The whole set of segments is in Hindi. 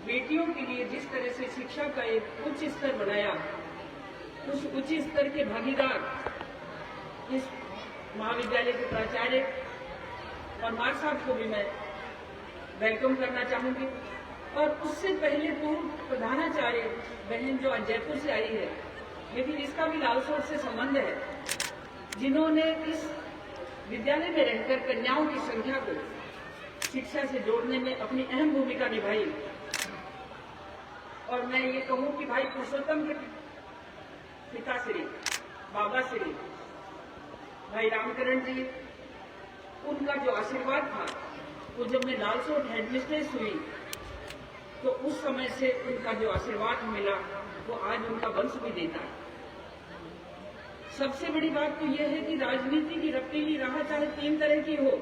बेटियों के लिए जिस तरह से शिक्षा का एक उच्च स्तर बनाया, उस उच्च स्तर के भागीदार इस महाविद्यालय के प्राचार्य और मार साहब को भी मैं वेलकम करना चाहूंगी। और उससे पहले पूर्व प्रधानाचार्य बहन जो आज जयपुर से आई है, लेकिन इसका भी लालसोट से संबंध है, जिन्होंने इस विद्यालय में रहकर कन्याओं की संख्या को शिक्षा से जोड़ने में अपनी अहम भूमिका निभाई। और मैं ये कहूं कि भाई पुरुषोत्तम के पिताश्री बाबा श्री भाई रामकरण जी, उनका जो आशीर्वाद था वो जब मैं लालसोट हेडमिस्ट्रेस हुई तो उस समय से उनका जो आशीर्वाद मिला वो आज उनका वंश भी देता है। सबसे बड़ी बात तो यह है कि राजनीति की रफ्तीली राह चाहे 3 तरह की हो,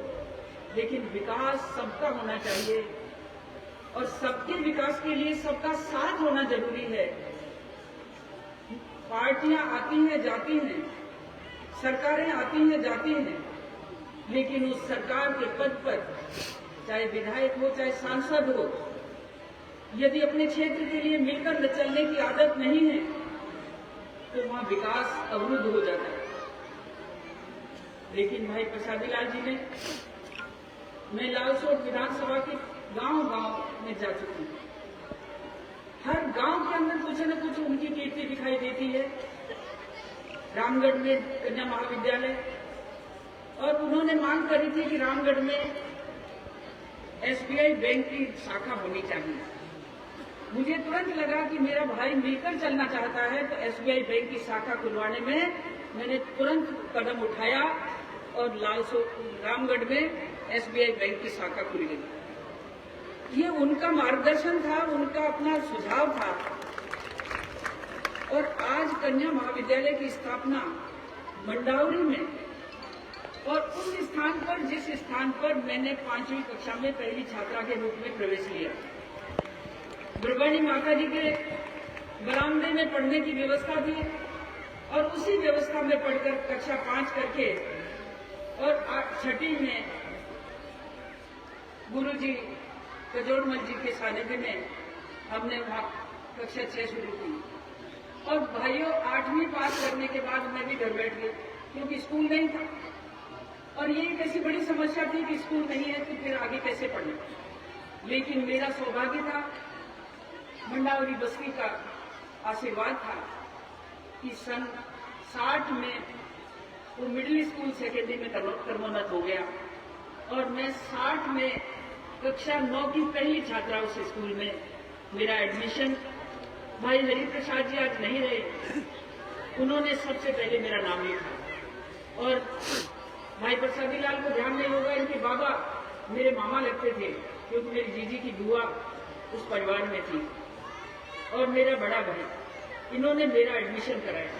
लेकिन विकास सबका होना चाहिए और सबके विकास के लिए सबका साथ होना जरूरी है। पार्टियां आती हैं जाती हैं, सरकारें आती हैं जाती हैं, लेकिन उस सरकार के पद पर चाहे विधायक हो चाहे सांसद हो, यदि अपने क्षेत्र के लिए मिलकर चलने की आदत नहीं है तो वहां विकास अवरुद्ध हो जाता है। लेकिन भाई प्रसादी लाल जी ने, मैं लालसोट विधानसभा के गांव-गांव में जा चुकी हूं। हर गांव के अंदर कुछ न कुछ उनकी कीर्ति दिखाई देती है। रामगढ़ में कन्या महाविद्यालय, और उन्होंने मांग करी थी कि रामगढ़ में एसबीआई बैंक की शाखा होनी चाहिए। मुझे तुरंत लगा कि मेरा भाई मिलकर चलना चाहता है, तो एसबीआई बैंक की शाखा खुलवाने में मैंने तुरंत कदम उठाया और रामगढ़ में एसबीआई बैंक की शाखा खुल गई। ये उनका मार्गदर्शन था, उनका अपना सुझाव था। और आज कन्या महाविद्यालय की स्थापना मंडावरी में, और उस स्थान पर जिस स्थान पर मैंने 5वीं कक्षा में पहली छात्रा के रूप में प्रवेश लिया, ब्रह्मणी माता जी के बरामदे में पढ़ने की व्यवस्था थी और उसी व्यवस्था में पढ़कर कक्षा 5 करके और 6ठी में गुरुजी कजोड़मल जी के सानिध्य में हमने वहां कक्षा 6 शुरू की। और भाइयों 8वीं पास करने के बाद मैं भी घर बैठ गई, क्योंकि स्कूल नहीं था। और ये एक ऐसी बड़ी समस्या थी कि स्कूल नहीं है तो फिर आगे कैसे पढ़े। लेकिन मेरा सौभाग्य था, मंडावरी बस्ती का आशीर्वाद था कि सन 60 में वो मिडिल स्कूल सेकेंडरी में क्रमोन्नत हो गया और मैं 60 में कक्षा 9 की पहली छात्रा उस स्कूल में मेरा एडमिशन। भाई हरिप्रसाद जी आज नहीं रहे, उन्होंने सबसे पहले मेरा नाम लिखा। और भाई प्रसादी लाल को ध्यान नहीं होगा, इनके बाबा मेरे मामा लगते थे, क्योंकि मेरी जीजी की बुआ उस परिवार में थी। और मेरा बड़ा भाई, इन्होंने मेरा एडमिशन कराया।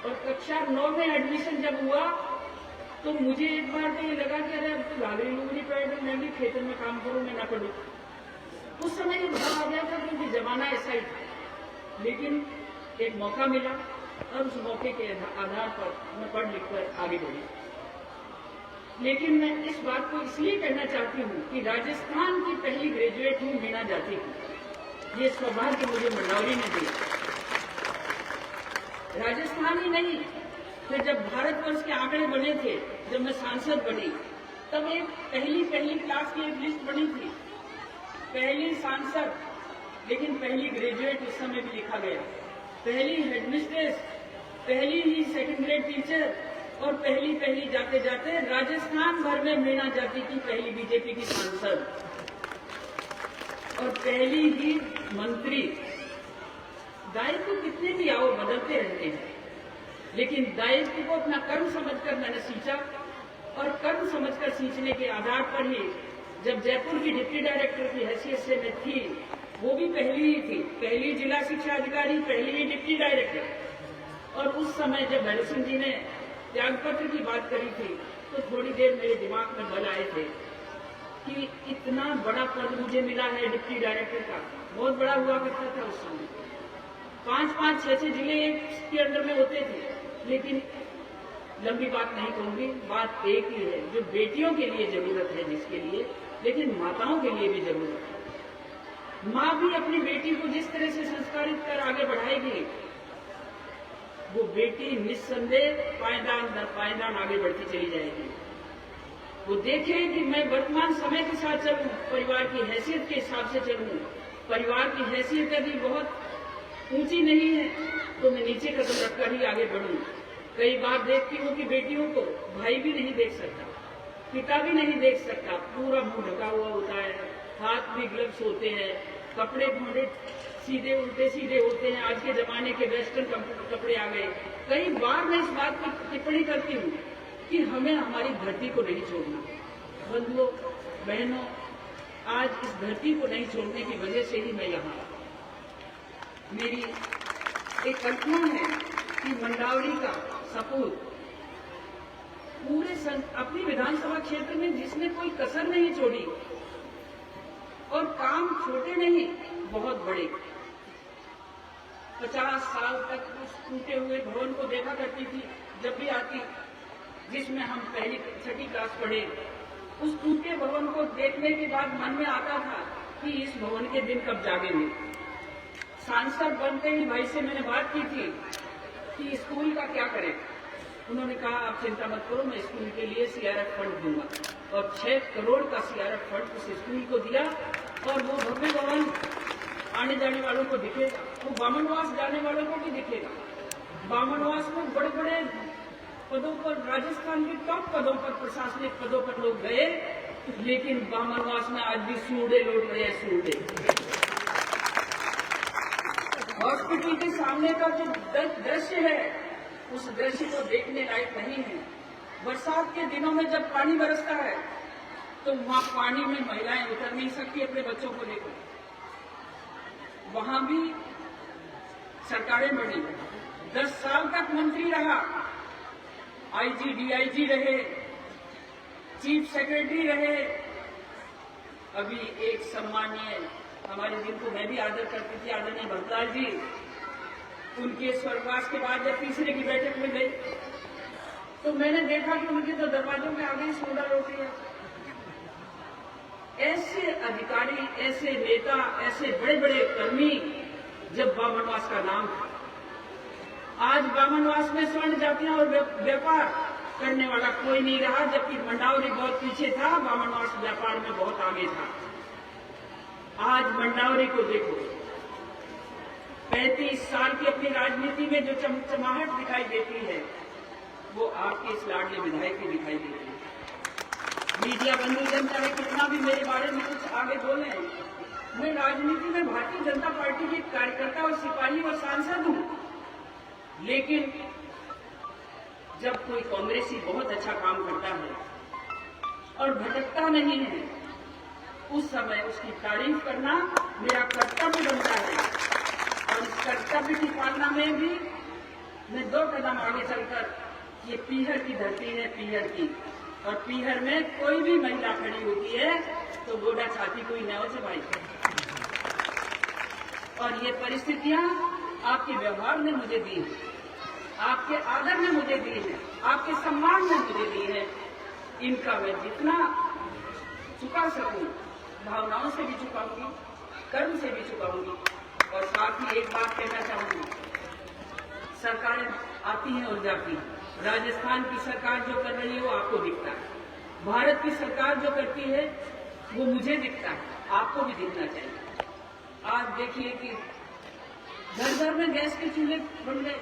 और कक्षा 9 में एडमिशन जब हुआ तो मुझे एक बार तो ये लगा कि अरे अब तो लालरी लुगरी पैर मैं भी खेतन में काम करूं, मैं ना पढ़ूं। उस समय ये भाव आ गया था, क्योंकि जमाना ऐसा ही था। लेकिन एक मौका मिला और उस मौके के आधार पर मैं पढ़ लिख कर आगे बढ़ी। लेकिन मैं इस बात को इसलिए कहना चाहती हूँ कि राजस्थान की पहली ग्रेजुएट हूँ मीना जाति की। ये सौभाग्य मुझे मंडावरी ने दिया। राजस्थान ही नहीं, फिर जब भारतवर्ष के आंकड़े बने थे, जब मैं सांसद बनी, तब एक पहली क्लास की एक लिस्ट बनी थी, पहली सांसद, लेकिन पहली ग्रेजुएट उस समय भी लिखा गया, पहली हेडमिस्ट्रेस, पहली ही सेकंड ग्रेड टीचर, और पहली जाते जाते राजस्थान भर में मीना जाति की पहली बीजेपी की सांसद और पहली ही मंत्री। दायित्व कितने भी आओ बदलते रहते हैं, लेकिन दायित्व को अपना कर्म समझकर मैंने सींचा। और कर्म समझकर सींचने के आधार पर ही जब जयपुर की डिप्टी डायरेक्टर की हैसियत से मैं थी, वो भी पहली ही थी, पहली जिला शिक्षा अधिकारी, पहली ही डिप्टी डायरेक्टर। और उस समय जब भैरव सिंह जी ने त्यागपत्र की बात करी थी तो थोड़ी देर मेरे दिमाग में बल आए थे कि इतना बड़ा पद मुझे मिला है डिप्टी डायरेक्टर का। बहुत बड़ा हुआ करता था उस समय, 5-5, 6-6 जिले के अंदर में होते थे। लेकिन लंबी बात नहीं कहूंगी, बात एक ही है, जो बेटियों के लिए जरूरत है जिसके लिए, लेकिन माताओं के लिए भी जरूरत है। माँ भी अपनी बेटी को जिस तरह से संस्कारित कर आगे बढ़ाएगी, वो बेटी निस्संदेह पायदान दर पायदान आगे बढ़ती चली जाएगी। वो देखे कि मैं वर्तमान समय के साथ चलूं, परिवार की हैसियत के हिसाब से चलूं। परिवार की हैसियत यदि बहुत ऊंची नहीं है तो मैं नीचे कदम रखकर ही आगे बढ़ूं। कई बार देखती हूँ कि बेटियों को भाई भी नहीं देख सकता, पिता भी नहीं देख सकता, पूरा मुंह ढका हुआ होता है, हाथ भी ग्लव्स होते हैं, कपड़े ढूंढे सीधे उल्टे सीधे होते हैं। आज के जमाने के वेस्टर्न कपड़े आ गए। कई बार मैं इस बात की टिप्पणी करती हूँ कि हमें हमारी धरती को नहीं छोड़ना। बंधुओं बहनों, आज इस धरती को नहीं छोड़ने की वजह से ही मैं यहाँ। मेरी एक कल्पना है कि मंडावरी का सपूत पूरे अपनी विधानसभा क्षेत्र में जिसने कोई कसर नहीं छोड़ी, और काम छोटे नहीं बहुत बड़े। 50 साल तक उस टूटे हुए भवन को देखा करती थी जब भी आती, जिसमें हम पहली छठी क्लास पढ़े। उस टूटे भवन को देखने के बाद मन में आता था कि इस भवन के दिन कब जागेंगे। सांसद बनते ही भाई से मैंने बात की थी कि स्कूल का क्या करें। उन्होंने कहा आप चिंता मत करो, मैं स्कूल के लिए सीआरएफ फंड दूंगा, और 6 करोड़ का सीआरएफ फंड उस स्कूल को दिया। और वो भव्य भवन आने जाने वालों को दिखेगा, वो बामनवास जाने वालों को भी दिखेगा। बामनवास में बड़े बड़े पदों पर, राजस्थान के टॉप पदों पर, प्रशासनिक पदों पर लोग गए, लेकिन बामनवास में आज भी सूढ़े लौट रहे हैं, सूढ़े। हॉस्पिटल के सामने का जो दृश्य है, उस दृश्य को देखने लायक नहीं है। बरसात के दिनों में जब पानी बरसता है तो वहां पानी में महिलाएं उतर नहीं सकती अपने बच्चों को लेकर। वहां भी सरकारें बढ़ी। 10 साल तक मंत्री रहा, आईजी डीआईजी रहे, चीफ सेक्रेटरी रहे। अभी एक सम्मानीय हमारे, जिनको मैं भी आदर करती थी, आदरणीय भरतलाल जी, उनके स्वर्गवास के बाद जब तीसरे की बैठक में गई तो मैंने देखा कि उनके तो दरवाजों में आगे सोडा रोटी है। ऐसे अधिकारी, ऐसे नेता, ऐसे बड़े बड़े कर्मी जब बामनवास का नाम था। आज बामनवास में स्वर्ण जातियां और व्यापार करने वाला कोई नहीं रहा, जबकि मंडावरी बहुत पीछे था, बामनवास व्यापार में बहुत आगे था। आज मंडावरी को देखो, 35 साल की अपनी राजनीति में जो चमचमाहट दिखाई देती है, वो आपके इस लाडले विधायक की दिखाई देती है। मीडिया बंधुजन चाहे कितना भी मेरे बारे में कुछ आगे बोले, मैं राजनीति में भारतीय जनता पार्टी के कार्यकर्ता और सिपाही और सांसद हूं। लेकिन जब कोई कांग्रेसी बहुत अच्छा काम करता है और भटकता नहीं है, उस समय उसकी तारीफ करना मेरा कर्तव्य बनता है। और इस कर्तव्य की पालना में भी मैं 2 कदम आगे चलकर, ये पीहर की धरती है, पीहर की, और पीहर में कोई भी महिला खड़ी होती है तो गोडा छाती कोई न हो भाई। और ये परिस्थितियां आपके व्यवहार ने मुझे दी है, आपके आदर ने मुझे दी है, आपके सम्मान ने मुझे दी है। इनका मैं जितना चुका सकूं, भावनाओं से भी चुकाऊंगी, कर्म से भी चुकाऊंगी। और साथ ही एक बात कहना चाहूंगी, सरकारें आती हैं और जाती हैं। राजस्थान की सरकार जो कर रही है वो आपको दिखता है, भारत की सरकार जो करती है वो मुझे दिखता है, आपको भी दिखना चाहिए। आज देखिए कि घर घर में गैस के चूल्हे बन गए,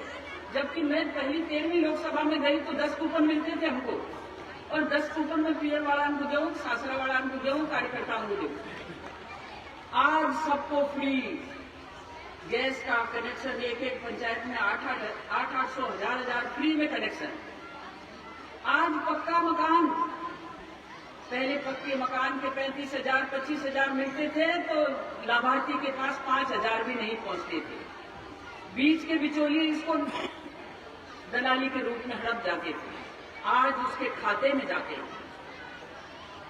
जबकि मैं पहली 13वीं लोकसभा में गई तो 10 कूपन मिलते थे हमको, और 10 कूपन में पीयर वाला को देऊं, सासरा वाला को देऊं, कार्यकर्ताओं को देऊं। आज सबको फ्री गैस का कनेक्शन, एक पंचायत में 800, 1000 फ्री में कनेक्शन। आज पक्का मकान, पहले पक्के मकान के 35,000, 25,000 मिलते थे तो लाभार्थी के पास 5,000 भी नहीं पहुंचते थे। बीच के बिचौलिए इसको दलाली के रूप में हड़प जाते थे, आज उसके खाते में जाते हैं।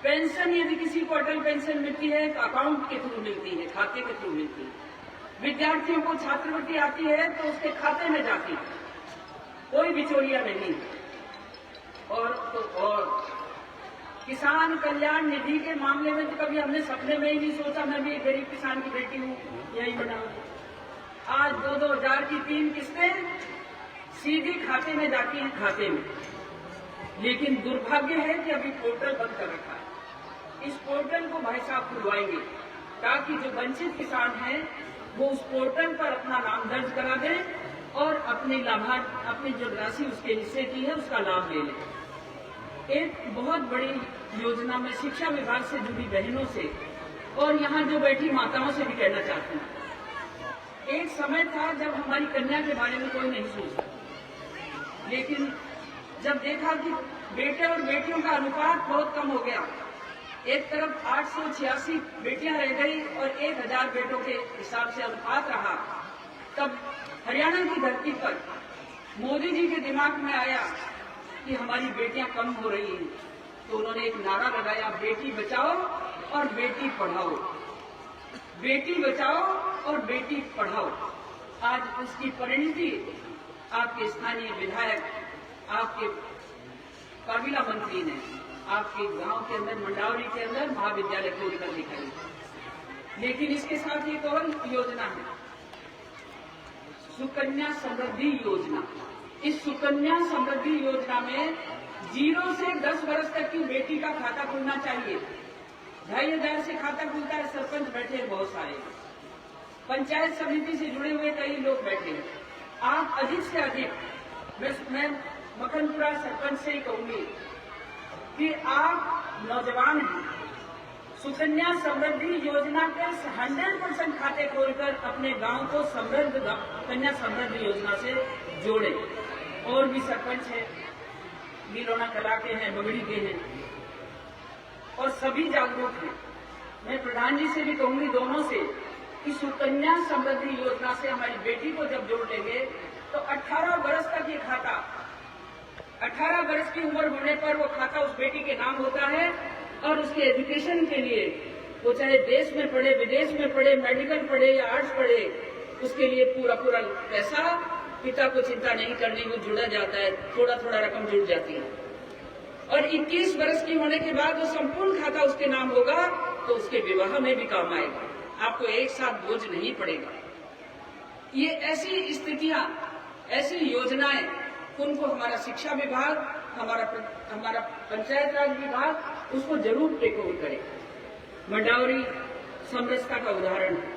पेंशन यदि किसी को अटल पेंशन मिलती है तो अकाउंट के थ्रू मिलती है, खाते के थ्रू मिलती है। विद्यार्थियों को छात्रवृत्ति आती है तो उसके खाते में जाती है, कोई बिचौलिया नहीं। और किसान कल्याण निधि के मामले में तो कभी हमने सपने में ही नहीं सोचा मैं भी एक गरीब किसान की बेटी हूँ, यही बनाऊंगी। आज 2-2 हजार की 3 किस्तें सीधे खाते में जाती हैं, खाते में। लेकिन दुर्भाग्य है कि अभी पोर्टल बंद कर रखा है। इस पोर्टल को भाई साहब खुलवाएंगे ताकि जो वंचित किसान हैं वो उस पोर्टल पर अपना नाम दर्ज करा दें और अपनी लाभार्थ अपनी जो राशि उसके हिस्से की है उसका लाभ ले लें। एक बहुत बड़ी योजना में शिक्षा विभाग से जुड़ी बहनों से और यहाँ जो बैठी माताओं से भी कहना चाहती हूँ। एक समय था जब हमारी कन्या के बारे में कोई नहीं सोचता, लेकिन जब देखा कि बेटे और बेटियों का अनुपात बहुत कम हो गया, एक तरफ 886 बेटियां रह गई और 1000 बेटों के हिसाब से अनुपात रहा, तब हरियाणा की धरती पर मोदी जी के दिमाग में आया कि हमारी बेटियां कम हो रही हैं, तो उन्होंने एक नारा लगाया, बेटी बचाओ और बेटी पढ़ाओ, बेटी बचाओ और बेटी पढ़ाओ। आज उसकी परिणति आपके स्थानीय विधायक, आपके काबिला मंत्री ने आपके गांव के अंदर मंडावरी के अंदर महाविद्यालय खोलकर दिखाई। लेकिन इसके साथ एक और योजना है, सुकन्या समृद्धि योजना। इस सुकन्या समृद्धि योजना में 0 से 10 वर्ष तक की बेटी का खाता खुलना चाहिए। 2500 से खाता खुलता है, सरपंच बैठे हैं बहुत सारे, पंचायत समिति से जुड़े हुए कई लोग बैठे हैं। आप अधिक से अधिक, मैं मखनपुरा सरपंच से ही कहूंगी कि आप नौजवान हैं, सुकन्या समृद्धि योजना के 100% खाते खोलकर अपने गांव को समृद्ध कन्या समृद्धि योजना से जोड़े। और भी सरपंच हैं, गिलोना कला के हैं, बगड़ी के हैं, और सभी जागरूक हैं। मैं प्रधान जी से भी कहूंगी, दोनों से, कि सुकन्या समृद्धि योजना से हमारी बेटी को जब जोड़ लेंगे तो 18 वर्ष तक ये खाता, 18 वर्ष की उम्र होने पर वो खाता उस बेटी के नाम होता है और उसके एजुकेशन के लिए, वो चाहे देश में पढ़े, विदेश में पढ़े, मेडिकल पढ़े या आर्ट्स पढ़े, उसके लिए पूरा पैसा पिता को चिंता नहीं करनी, वो जुड़ा जाता है, थोड़ा थोड़ा रकम जुड़ जाती है। और 21 वर्ष की होने के बाद वो संपूर्ण खाता उसके नाम होगा तो उसके विवाह में भी काम आएगा, आपको एक साथ बोझ नहीं पड़ेगा। ये ऐसी स्थितियां, ऐसी योजनाएं, उनको हमारा शिक्षा विभाग, हमारा पंचायत राज विभाग उसको जरूर टेक ओवर करे। मंडावरी समरसता का उदाहरण है।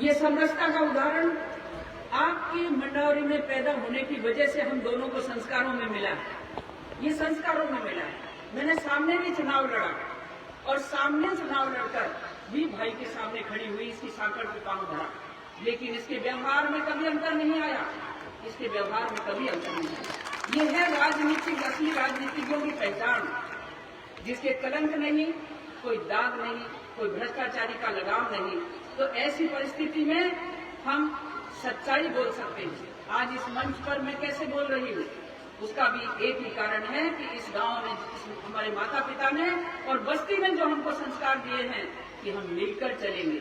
ये समरसता का उदाहरण आपकी मंडावरी में पैदा होने की वजह से हम दोनों को संस्कारों में मिला है, ये संस्कारों में मिला है। मैंने सामने भी चुनाव लड़ा और सामने चुनाव लड़कर भी भाई के सामने खड़ी हुई, इसकी सांकड़ पे पांव धरा, लेकिन इसके व्यवहार में कभी अंतर नहीं आया, इसके व्यवहार में कभी अंतर नहीं आया। ये है राजनीतिक, असली राजनीतिज्ञों की पहचान, जिसके कलंक नहीं, कोई दाग नहीं, कोई भ्रष्टाचारी का लगाव नहीं। तो ऐसी परिस्थिति में हम सच्चाई बोल सकते हैं। आज इस मंच पर मैं कैसे बोल रही हूँ, उसका भी एक ही कारण है कि इस गांव में हमारे माता पिता ने और बस्ती में जो हमको संस्कार दिए हैं कि हम मिलकर चलेंगे,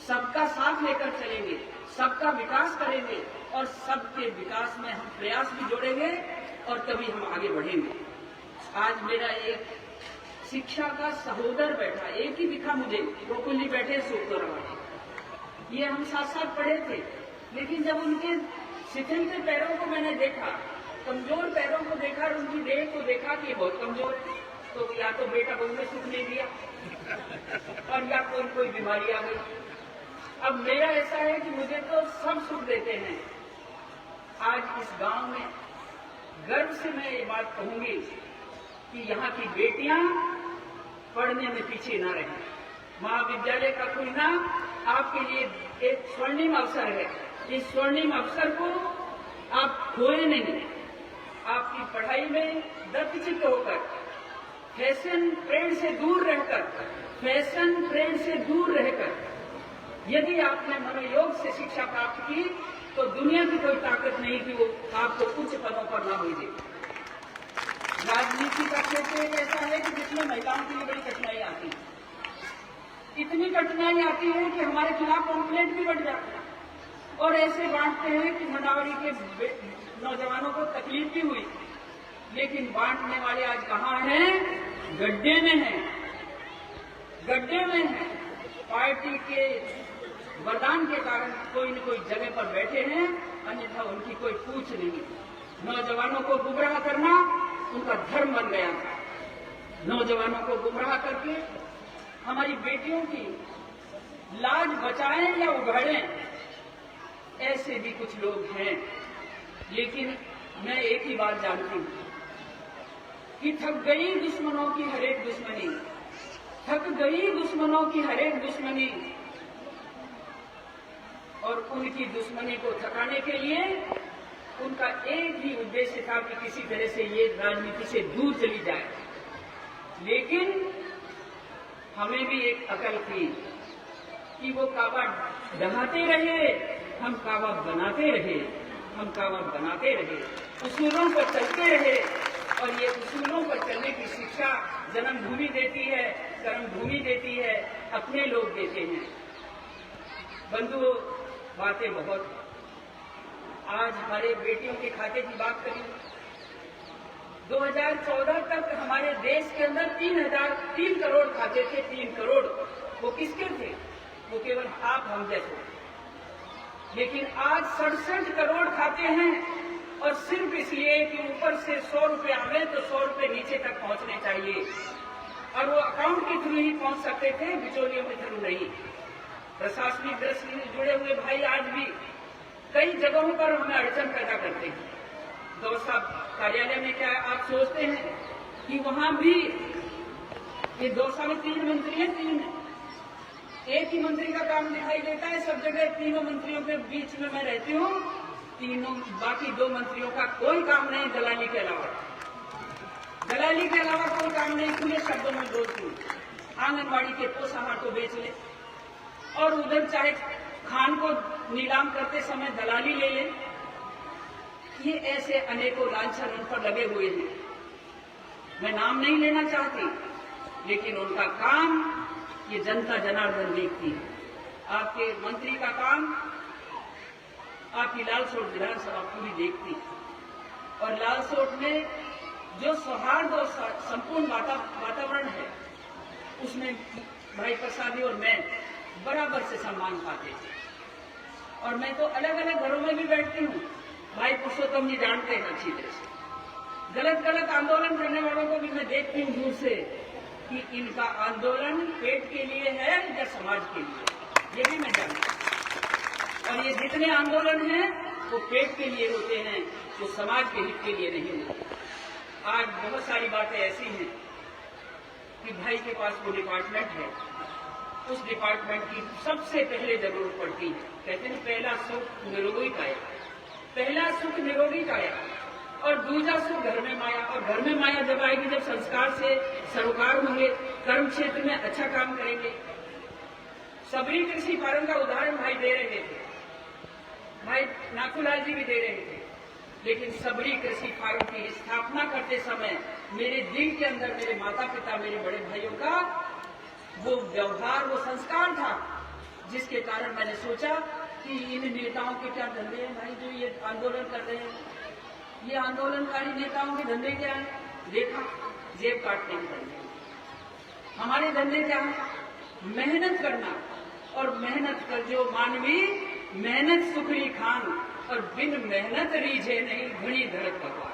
सबका साथ लेकर चलेंगे, सबका विकास करेंगे और सबके विकास में हम प्रयास भी जोड़ेंगे और तभी हम आगे बढ़ेंगे। आज मेरा एक शिक्षा का सहोदर बैठा, एक ही दिखा मुझे, गोकुल जी बैठे सुखदरवार, ये हम साथ साथ पढ़े थे, लेकिन जब उनके शिथिल पैरों को मैंने देखा, कमजोर पैरों को देखा और उनकी देह को देखा कि बहुत कमजोर है, तो या तो बेटा बहू ने सुख नहीं दिया और या कोई बीमारी आ गई। अब मेरा ऐसा है कि मुझे तो सब सुख देते हैं। आज इस गांव में गर्व से मैं ये बात कहूंगी कि यहाँ की बेटियां पढ़ने में पीछे ना रहें। महाविद्यालय का खुलना आपके लिए एक स्वर्णिम अवसर है। इस स्वर्णिम अवसर को आप खोए नहीं। आपकी पढ़ाई में दृढ़चित्त होकर, फैशन ट्रेंड से दूर रहकर यदि आपने मनोयोग से शिक्षा प्राप्त की तो दुनिया की कोई ताकत नहीं कि वो आपको उच्च पदों पर न भेजे। राजनीति का क्षेत्र ऐसा है कि जिसमें महिलाओं के लिए बड़ी कठिनाई आती है, इतनी कठिनाई आती है कि हमारे खिलाफ कॉम्प्लेंट भी बढ़ जाती है और ऐसे बांटते हैं कि मंडावरी के नौजवानों को तकलीफ भी हुई, लेकिन बांटने वाले आज कहाँ हैं? गड्ढे में हैं, गड्ढे में हैं। पार्टी के वरदान के कारण कोई न कोई जगह पर बैठे हैं, अन्यथा उनकी कोई पूछ नहीं। नौजवानों को गुमराह करना उनका धर्म बन गया था। नौजवानों को गुमराह करके हमारी बेटियों की लाज बचाएं या उगाड़ें, ऐसे भी कुछ लोग हैं। लेकिन मैं एक ही बात जानती हूं कि थक गई दुश्मनों की हरेक दुश्मनी, थक गई दुश्मनों की हरेक दुश्मनी, और उनकी दुश्मनी को थकाने के लिए उनका एक ही उद्देश्य था कि किसी तरह से ये राजनीति से दूर चली जाए। लेकिन हमें भी एक अकल थी कि वो काबा ढहाते रहे, हम काबा बनाते रहे, हम काबा बनाते रहे, उसूलों पर चलते रहे। और ये उसूलों पर चलने की शिक्षा जन्मभूमि देती है, कर्मभूमि देती है, अपने लोग देते हैं। बंधुओं, बातें बहुत हैं। आज हमारे बेटियों के खाते की बात करें, 2014 तक हमारे देश के अंदर 3 करोड़ खाते थे। 3 करोड़ वो किसके थे? वो केवल आप हम जैसे। लेकिन आज 67 करोड़ खाते हैं, और सिर्फ इसलिए कि ऊपर से 100 रुपये आवे तो 100 रुपये नीचे तक पहुंचने चाहिए, और वो अकाउंट के थ्रू ही पहुंच सकते थे, बिचौलियों के थ्रू नहीं। प्रशासनिक दृष्टि से जुड़े हुए भाई आज भी कई जगहों पर हमें अड़चन पैदा करते हैं। दौसा कार्यालय में क्या आप सोचते हैं कि वहां भी ये दौसा में 3 मंत्री हैं, 3 एक ही मंत्री का काम दिखाई देता है सब जगह। तीनों मंत्रियों के बीच में मैं रहती हूँ, तीनों बाकी 2 मंत्रियों का कोई काम नहीं दलाली के अलावा, दलाली के अलावा कोई काम नहीं। खुले शब्दों में बोलती हूँ, आंगनबाड़ी के पोषाहार को बेच ले, और उधर चाहे खान को नीलाम करते समय दलाली ले ले। ये ऐसे अनेकों लांछन उन पर लगे हुए हैं। मैं नाम नहीं लेना चाहती, लेकिन उनका काम ये जनता जनार्दन देखती है। आपके मंत्री का काम आपकी लालसोट विधानसभा पूरी देखती है, और लालसोट में जो सौहार्द और संपूर्ण वातावरण है, उसमें भाई प्रसादी और मैं बराबर से सम्मान पाते थे। और मैं तो अलग अलग घरों में भी बैठती हूँ, भाई पुरुषोत्तम जी जानते हैं अच्छी तरह से। गलत आंदोलन करने वालों को भी मैं देखती हूँ दूर से कि इनका आंदोलन पेट के लिए है या समाज के लिए, ये भी मैं जानती हूँ। और ये जितने आंदोलन हैं वो पेट के लिए होते हैं, वो समाज के हित के लिए नहीं होते। आज बहुत सारी बातें ऐसी हैं कि भाई के पास वो डिपार्टमेंट है, उस डिपार्टमेंट की सबसे पहले जरूरत पड़ती है। कहते हैं पहला सुख निरोगी काया, पहला सुख निरोगी काया, और दूसरा सुख घर में माया। और घर में माया जब आएगी जब संस्कार से सरोकार होंगे, कर्म क्षेत्र में अच्छा काम करेंगे। सबरी कृषि फार्म का उदाहरण भाई दे रहे थे, भाई नाथूलाल जी भी दे रहे थे। लेकिन सबरी कृषि फार्म की स्थापना करते समय मेरे दिल के अंदर मेरे माता पिता, मेरे बड़े भाइयों का वो व्यवहार, वो संस्कार था, जिसके कारण मैंने सोचा कि इन नेताओं के क्या धंधे हैं भाई, जो ये आंदोलन कर रहे हैं, ये आंदोलनकारी नेताओं के धंधे क्या है? देखा, जेब काटने के धंधे। हमारे धंधे क्या है? मेहनत करना, और मेहनत कर जो मानवी मेहनत सुखरी खान, और बिन मेहनत रीझे नहीं घड़ी धड़क पकवान।